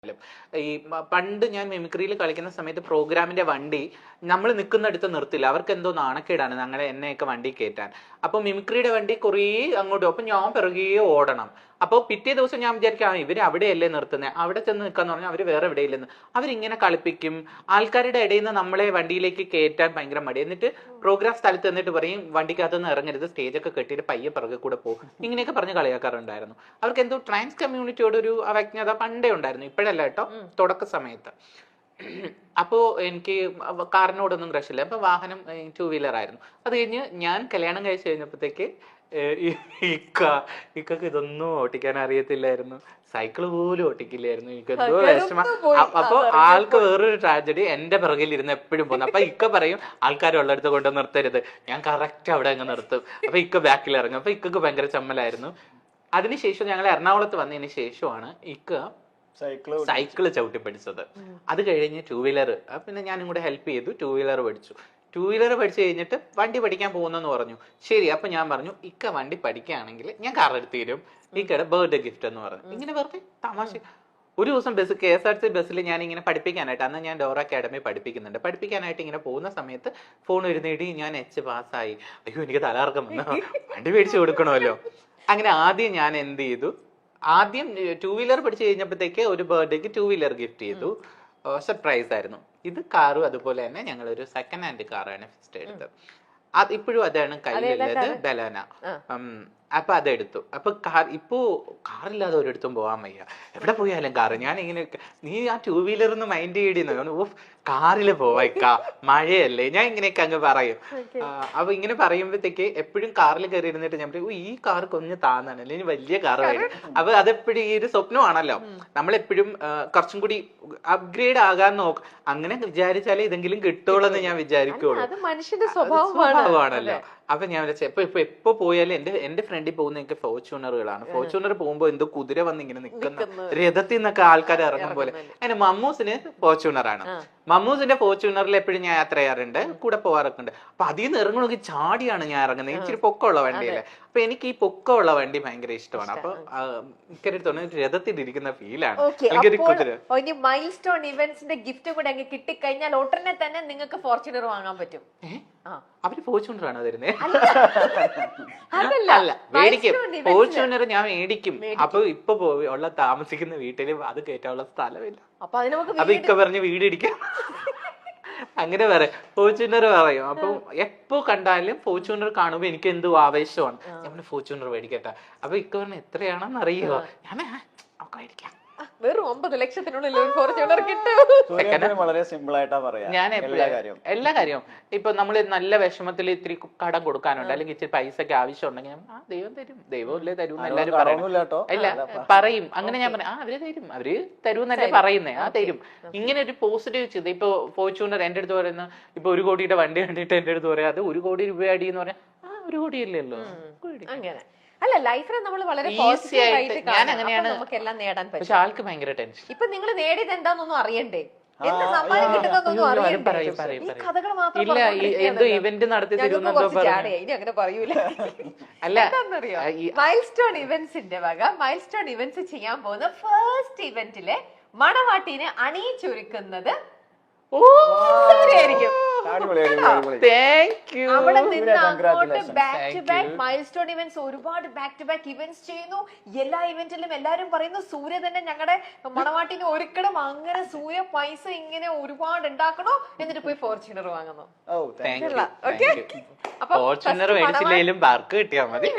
ഈ പണ്ട് ഞാൻ മിമിക്രിയിൽ കളിക്കുന്ന സമയത്ത് പ്രോഗ്രാമിന്റെ വണ്ടി നമ്മൾ നിൽക്കുന്നിടത്ത് നിർത്തില്ല. അവർക്ക് എന്തോ നാണക്കേടാണ് ഞങ്ങളെ എന്നെയൊക്കെ വണ്ടി കയറ്റാൻ. അപ്പൊ മിമിക്രിയുടെ വണ്ടി കുറേ അങ്ങോട്ടും, അപ്പൊ ഞാൻ പിറകെ ഓടണം. അപ്പോൾ പിറ്റേ ദിവസം ഞാൻ വിചാരിക്കാം ഇവര് അവിടെയല്ലേ നിർത്തുന്നത്, അവിടെ ചെന്ന് നിൽക്കാന്ന് പറഞ്ഞാൽ അവര് വേറെ എവിടെയില്ലെന്ന്. അവരിങ്ങനെ കളിപ്പിക്കും. ആൾക്കാരുടെ ഇടയിൽ നിന്ന് നമ്മളെ വണ്ടിയിലേക്ക് കയറ്റാൻ ഭയങ്കര മടി. എന്നിട്ട് പ്രോഗ്രാം സ്ഥലത്ത് എന്നിട്ട് പറയും വണ്ടിക്കകത്ത് നിന്ന് ഇറങ്ങരുത്, സ്റ്റേജൊക്കെ കെട്ടിയിട്ട് പയ്യെ പിറകെ കൂടെ പോകും. ഇങ്ങനെയൊക്കെ പറഞ്ഞ് കളിയാക്കാറുണ്ടായിരുന്നു. അവർക്ക് എന്തോ ട്രാൻസ് കമ്മ്യൂണിറ്റിയോട് ഒരു അവജ്ഞത പണ്ടേ ഉണ്ടായിരുന്നു, ഇപ്പോഴല്ല കേട്ടോ, തുടക്ക സമയത്ത്. അപ്പോ എനിക്ക് കാറിനോടൊന്നും ക്രഷില്ല. അപ്പൊ വാഹനം 2 വീലർ ആയിരുന്നു. അത് കഴിഞ്ഞ് ഞാൻ കല്യാണം കഴിച്ചു കഴിഞ്ഞപ്പോഴത്തേക്ക് ഇക്കക്ക് ഇതൊന്നും ഓട്ടിക്കാൻ അറിയത്തില്ലായിരുന്നു, സൈക്കിള് പോലും ഓട്ടിക്കില്ലായിരുന്നു. എനിക്ക് എന്തോ വിഷമം. അപ്പൊ ആൾക്ക് വേറൊരു ട്രാജഡി, എന്റെ പിറകിൽ ഇരുന്ന് എപ്പോഴും പോകുന്നു. അപ്പൊ ഇക്ക പറയും ആൾക്കാരുള്ളടുത്ത് കൊണ്ട് നിർത്തരുത്, ഞാൻ കറക്റ്റ് അവിടെ അങ്ങ് നിർത്തും. അപ്പൊ ഇക്ക ബാക്കിൽ ഇറങ്ങും. അപ്പൊ ഇക്കക്ക് ഭയങ്കര ചമ്മലായിരുന്നു. അതിനുശേഷം ഞങ്ങൾ എറണാകുളത്ത് വന്നതിന് ശേഷമാണ് ഇക്ക സൈക്കിള് ചവിട്ടി പഠിച്ചത്. അത് കഴിഞ്ഞ് 2 വീലർ, പിന്നെ ഞാനും കൂടെ ഹെൽപ്പ് ചെയ്തു, 2 വീലർ പഠിച്ചു. 2 വീലർ പഠിച്ചു കഴിഞ്ഞിട്ട് വണ്ടി പഠിക്കാൻ പോകുന്നെന്ന് പറഞ്ഞു. ശരി, അപ്പൊ ഞാൻ പറഞ്ഞു ഇക്ക വണ്ടി പഠിക്കുകയാണെങ്കിൽ ഞാൻ കാർ എടുത്ത് തരും, ഇക്കയുടെ ബർത്ത്ഡേ ഗിഫ്റ്റ് എന്ന് പറഞ്ഞു. ഇങ്ങനെ വെറുതെ തമാശ. ഒരു ദിവസം KSRTC ബസ്സിൽ ഞാൻ ഇങ്ങനെ പഠിപ്പിക്കാനായിട്ട്, അന്ന് ഞാൻ ഡോറ അക്കാഡമി പഠിപ്പിക്കുന്നുണ്ട്, പഠിപ്പിക്കാനായിട്ട് ഇങ്ങനെ പോകുന്ന സമയത്ത് ഫോൺ ഒരു നേടി ഞാൻ H പാസ്സായി. അയ്യോ എനിക്ക് തലകറക്കം വന്നു, വണ്ടി മേടിച്ചു കൊടുക്കണമല്ലോ. അങ്ങനെ ആദ്യം ഞാൻ എന്ത് ചെയ്തു, ആദ്യം 2 വീലർ പഠിച്ചു കഴിഞ്ഞപ്പോഴത്തേക്ക് ഒരു ബർത്ത്ഡേക്ക് 2 വീലർ ഗിഫ്റ്റ് ചെയ്തു. സർപ്രൈസ് ആയിരുന്നു. ഇത് കാറും അതുപോലെ തന്നെ ഞങ്ങൾ ഒരു സെക്കൻഡ് ഹാൻഡ് കാറാണ് ഫസ്റ്റ് എടുത്തത്. അത് ഇപ്പോഴും അതാണ് കയ്യിലുള്ളത്, ബലാന. അപ്പൊ അതെടുത്തു. അപ്പൊ ഇപ്പോ കാറില്ലാതെ ഒരിടത്തും പോകാൻ വയ്യ, എവിടെ പോയാലും കാറ്. ഞാൻ ഇങ്ങനെ നീ ആ 2 വീലർ ഒന്ന് മൈൻഡ് ചെയ്യണമെന്ന്, ഓ കാറില് പോവാ, മഴയല്ലേ, ഞാൻ ഇങ്ങനെയൊക്കെ അങ്ങ് പറയും. അപ്പൊ ഇങ്ങനെ പറയുമ്പോഴത്തേക്ക് എപ്പോഴും കാറിൽ കയറി ഇരുന്നിട്ട് ഞാൻ പറയും ഈ കാർ കൊഞ്ഞ് താന്നാണ്, അല്ലെങ്കിൽ വലിയ കാർ വേണം. അപ്പൊ അതെപ്പോഴും ഈ ഒരു സ്വപ്നമാണല്ലോ, നമ്മളെപ്പോഴും കുറച്ചും കൂടി അപ്ഗ്രേഡ് ആകാൻ നോക്കും. അങ്ങനെ വിചാരിച്ചാലേ ഇതെങ്കിലും കിട്ടുള്ളൂ എന്ന് ഞാൻ വിചാരിക്കുള്ളൂ. മനുഷ്യന്റെ സ്വഭാവമാണല്ലോ. അപ്പൊ ഞാൻ എപ്പോ പോയാലും എന്റെ ഫ്രണ്ടിൽ പോകുന്ന എനിക്ക് ഫോർച്യൂണറുകളാണ്. ഫോർച്യൂണർ പോകുമ്പോ എന്തോ കുതിര വന്ന് ഇങ്ങനെ നിൽക്കുന്ന രഥത്തിൽ നിന്നൊക്കെ ആൾക്കാർ ഇറങ്ങും പോലെ. അങ്ങനെ മമ്മൂസിന് ഫോർച്യൂണറാണ്. മമ്മൂസിന്റെ ഫോർച്യൂണറിൽ എപ്പോഴും ഞാൻ യാത്ര ചെയ്യാറുണ്ട്, കൂടെ പോകാറൊക്കെ ഉണ്ട്. അപ്പൊ അതിൽ നിന്ന് ഇറങ്ങണമെങ്കിൽ ചാടിയാണ് ഞാൻ ഇറങ്ങുന്നത്, ഇച്ചിരി പൊക്കമുള്ള വണ്ടിയില്. അപ്പൊ എനിക്ക് ഈ പൊക്കമുള്ള വണ്ടി ഭയങ്കര ഇഷ്ടമാണ്. അപ്പൊ എനിക്കടുത്തോണ്ട് രഥത്തിൽ ഇരിക്കുന്ന ഫീലാണ്. ഇനി മൈൽ സ്റ്റോൺ ഇവന്റ്സിന്റെ ഗിഫ്റ്റ് കൂടെ അങ്ങ് കിട്ടിക്കഴിഞ്ഞാൽ ഉടനെ തന്നെ നിങ്ങൾക്ക് ഫോർച്യൂണർ വാങ്ങാൻ പറ്റും. അവര് ഫോർച്യൂണറാണ് തരുന്നത്? അല്ല, മേടിക്കും. ഫോർച്യൂണർ ഞാൻ മേടിക്കും. അപ്പൊ ഇപ്പൊ ഉള്ള താമസിക്കുന്ന വീട്ടില് അത് കയറ്റാനുള്ള സ്ഥലമില്ല. അപ്പൊ ഇക്ക പറഞ്ഞ് വീട് ഇടിക്കാം അങ്ങനെ പറയും, ഫോർച്യൂണർ പറയും. അപ്പൊ എപ്പോ കണ്ടാലും ഫോർച്യൂണർ കാണുമ്പോ എനിക്ക് എന്തോ ആവേശമാണ്, ഞാൻ ഫോർച്യൂണർ മേടിക്കട്ടെ. അപ്പൊ ഇക്ക പറഞ്ഞ എത്രയാണെന്ന് അറിയുമോ? ഞാൻ മേടിക്കാം. വെറും 9 ലക്ഷത്തിനുള്ളിൽ ഫോർച്യൂണർ കിട്ടും. വളരെ സിമ്പിൾ ആയിട്ടാ പറയാ. ഞാൻ എല്ലാ കാര്യവും ഇപ്പൊ നമ്മള് നല്ല വിഷമത്തിൽ ഇത്തിരി കടം കൊടുക്കാനുണ്ട്, അല്ലെങ്കിൽ ഇച്ചിരി പൈസക്ക് ആവശ്യം ഉണ്ടെങ്കിൽ ദൈവം തരും, ദൈവമല്ലേ തരും എല്ലാരും പറയും. അങ്ങനെ ഞാൻ പറയാം അവര് തരും, അവര് തരൂന്നല്ലേ പറയുന്നേ, തരും. ഇങ്ങനെ ഒരു പോസിറ്റീവ് ചെയ്ത് ഇപ്പൊ ഫോർച്യൂണർ എന്റെ അടുത്ത് പറയുന്ന, ഇപ്പൊ 1 കോടിയുടെ വണ്ടി കണ്ടിട്ട് എന്റെ അടുത്ത് പറയാം അത് 1 കോടി രൂപ അടി എന്ന് പറയാം. 1 കോടിയല്ലല്ലോ. അങ്ങനെ അല്ല, ലൈഫിനെ നമ്മൾ വളരെ ഞാൻ അങ്ങനെയാണ്. നമുക്കെല്ലാം നേടാൻ പറ്റും. പക്ഷെ ആൾക്ക് ഭയങ്കര ടെൻഷൻ. ഇപ്പൊ നിങ്ങൾ നേടിയത് എന്താണെന്നൊന്നും അറിയണ്ടേ, എന്ത് സമ്മാനം കിട്ടുന്നതൊന്നും അറിയണ്ടേ, ഈ കഥകൾ മാത്രം ഇല്ല. എന്തോ ഇവന്റ് നടത്തി തരുമെന്നോ ഇനി അങ്ങനെ പറയൂല. അല്ല, എന്താണെന്നറിയോ, മൈൽ സ്റ്റോൺ ഇവന്റ്സിന്റെ വക മൈൽ സ്റ്റോൺ ഇവന്റ്സ് ചെയ്യാൻ പോകുന്ന ഫസ്റ്റ് ഇവന്റിലെ മണവാട്ടിനെ അണിയിച്ചൊരുക്കുന്നത് ആയിരിക്കും. അവിടെ നിന്ന് അങ്ങോട്ട് back to back milestone events, ഒരുപാട് ബാക്ക് ടു ബാക്ക് ഇവന്റ്സ് ചെയ്യുന്നു. എല്ലാ ഇവന്റിലും എല്ലാരും പറയുന്നു സൂര്യ തന്നെ ഞങ്ങളുടെ മണവാട്ടിനെ ഒരുക്കണം. അങ്ങനെ സൂര്യ പൈസ ഇങ്ങനെ ഒരുപാട് ഉണ്ടാക്കണോ, എന്നിട്ട് പോയി ഫോർച്യൂണർ വാങ്ങുന്നു. ഫോർച്യൂണർ മേടിച്ചില്ലെങ്കിലും ബാർക്ക് കിട്ടിയാൽ മതി.